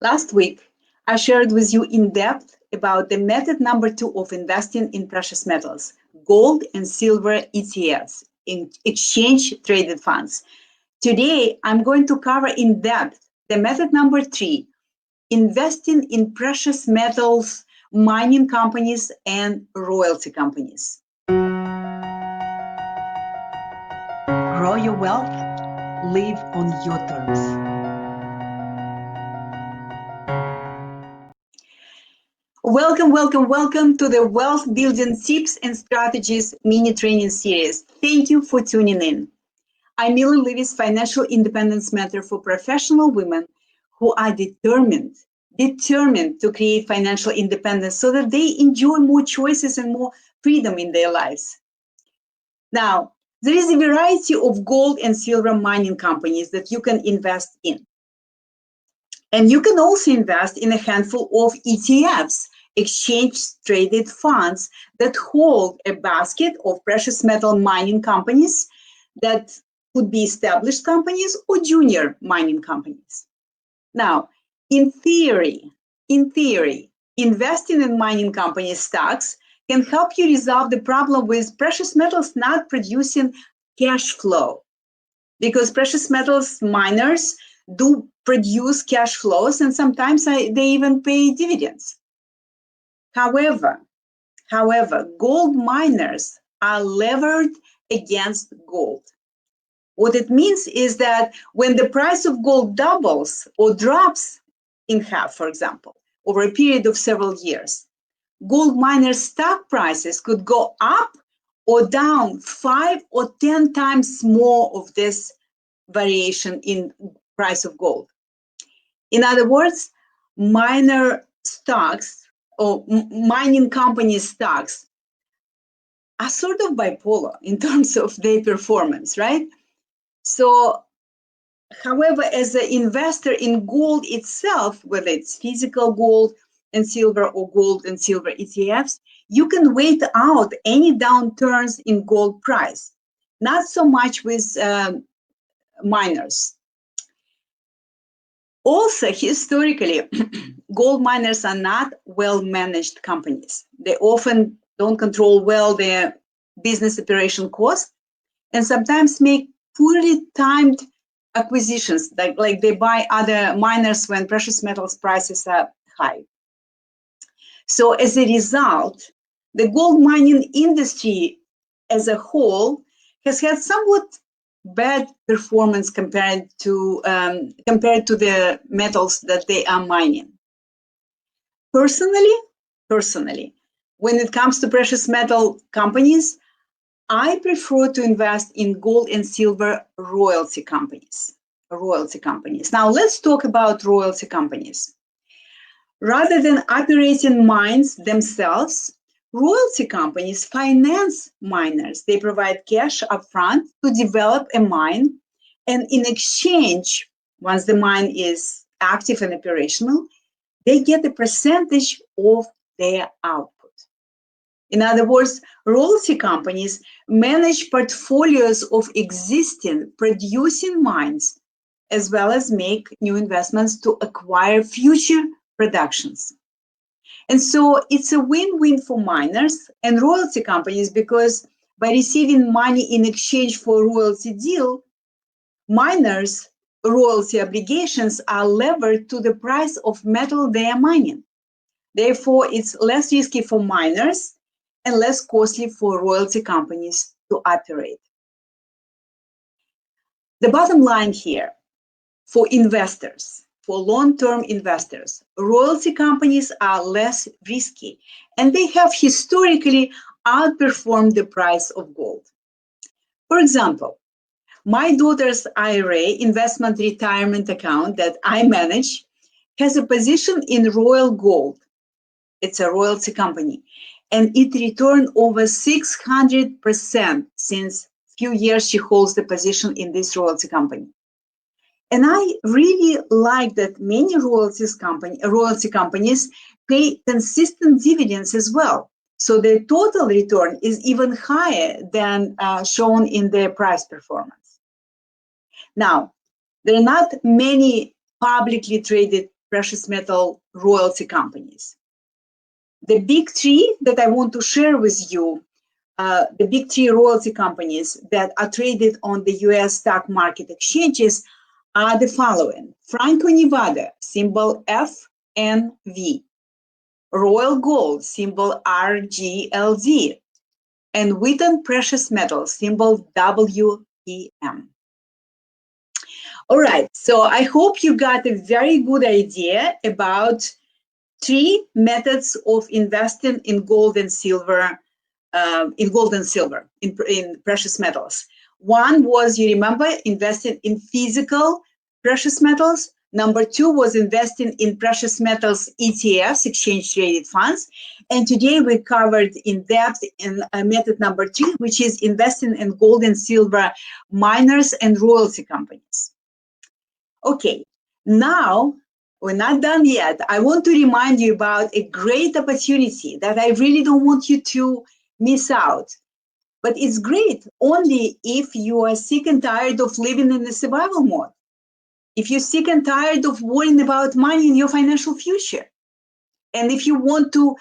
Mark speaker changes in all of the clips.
Speaker 1: Last week, I shared with you in depth about the method number 2 of investing in precious metals, gold and silver ETFs, in exchange traded funds. Today, I'm going to cover in depth the method number 3, investing in precious metals, mining companies, and royalty companies.
Speaker 2: Grow your wealth, live on your terms.
Speaker 1: Welcome to the Wealth Building Tips and Strategies mini training series. Thank you for tuning in. I'm Millen Livis, financial independence mentor for professional women who are determined to create financial independence so that they enjoy more choices and more freedom in their lives. Now, there is a variety of gold and silver mining companies that you can invest in. And you can also invest in a handful of ETFs, exchange-traded funds that hold a basket of precious metal mining companies that could be established companies or junior mining companies. Now, in theory, investing in mining company stocks can help you resolve the problem with precious metals not producing cash flow, because precious metals miners do produce cash flows, and sometimes they even pay dividends. However, gold miners are levered against gold. What it means is that when the price of gold doubles or drops in half, for example, over a period of several years, gold miners' stock prices could go up or down 5 or 10 times more of this variation in price of gold. In other words, miner stocks or mining company stocks are sort of bipolar in terms of their performance, right? So, however, as an investor in gold itself, whether it's physical gold and silver or gold and silver ETFs, you can wait out any downturns in gold price. Not so much with miners. Also, historically, gold miners are not well-managed companies. They often don't control well their business operation costs and sometimes make poorly timed acquisitions, like they buy other miners when precious metals prices are high. So as a result, the gold mining industry as a whole has had somewhat bad performance compared to the metals that they are mining. Personally, when it comes to precious metal companies, I prefer to invest in gold and silver royalty companies. Now let's talk about royalty companies. Rather than operating mines themselves, royalty companies finance miners. They provide cash upfront to develop a mine, and in exchange, once the mine is active and operational, they get a percentage of their output. In other words, royalty companies manage portfolios of existing producing mines, as well as make new investments to acquire future productions. And so it's a win-win for miners and royalty companies, because by receiving money in exchange for a royalty deal, miners' royalty obligations are levered to the price of metal they are mining. Therefore, it's less risky for miners and less costly for royalty companies to operate. The bottom line here, for investors, for long-term investors, royalty companies are less risky, and they have historically outperformed the price of gold. For example, my daughter's IRA, investment retirement account that I manage, has a position in Royal Gold. It's a royalty company, and it returned over 600% since few years she holds the position in this royalty company. And I really like that many royalty companies pay consistent dividends as well. So the total return is even higher than shown in their price performance. Now, there are not many publicly traded precious metal royalty companies. The big three that I want to share with you, the big three royalty companies that are traded on the US stock market exchanges are the following: Franco-Nevada, symbol FNV, Royal Gold, symbol RGLD, and Wheaton Precious Metals, symbol WEM. All right, so I hope you got a very good idea about three methods of investing in gold and silver, in precious metals. One was, you remember, investing in physical precious metals. Number two was investing in precious metals ETFs, exchange traded funds. And today we covered in depth in method number three, which is investing in gold and silver miners and royalty companies. Okay, now we're not done yet. I want to remind you about a great opportunity that I really don't want you to miss out. But it's great only if you are sick and tired of living in the survival mode. If you're sick and tired of worrying about money in your financial future. And if you want to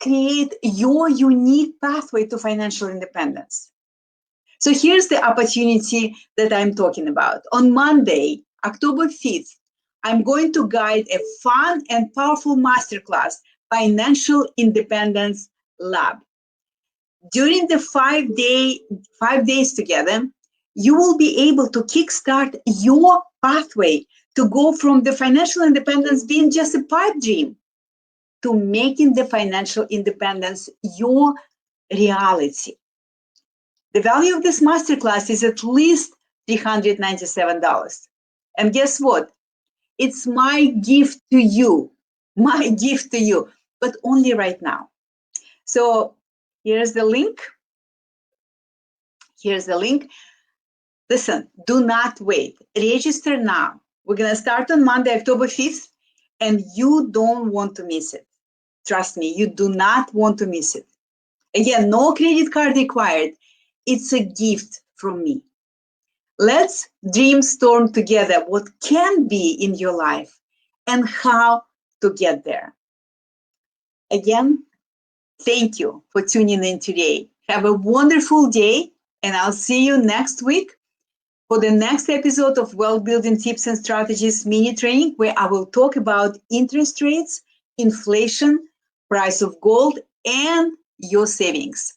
Speaker 1: create your unique pathway to financial independence. So here's the opportunity that I'm talking about. On Monday, October 5th, I'm going to guide a fun and powerful masterclass, Financial Independence Lab. During the 5 days together, you will be able to kickstart your pathway to go from the financial independence being just a pipe dream to making the financial independence your reality. The value of this masterclass is at least $397. And guess what? It's my gift to you, but only right now. So here's the link. Listen, do not wait. Register now. We're going to start on Monday, October 5th, and you don't want to miss it. Trust me, you do not want to miss it. Again, no credit card required. It's a gift from me. Let's dreamstorm together what can be in your life and how to get there. Again, thank you for tuning in today. Have a wonderful day, and I'll see you next week for the next episode of Wealth Building Tips and Strategies mini training, where I will talk about interest rates, inflation, price of gold, and your savings.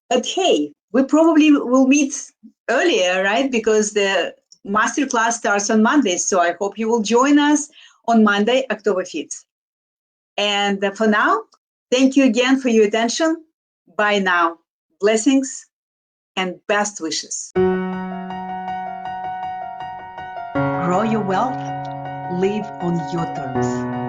Speaker 1: But hey, we probably will meet earlier, right? Because the masterclass starts on Monday. So I hope you will join us on Monday, October 5th. And for now, thank you again for your attention. Bye now. Blessings and best wishes.
Speaker 2: Grow your wealth, live on your terms.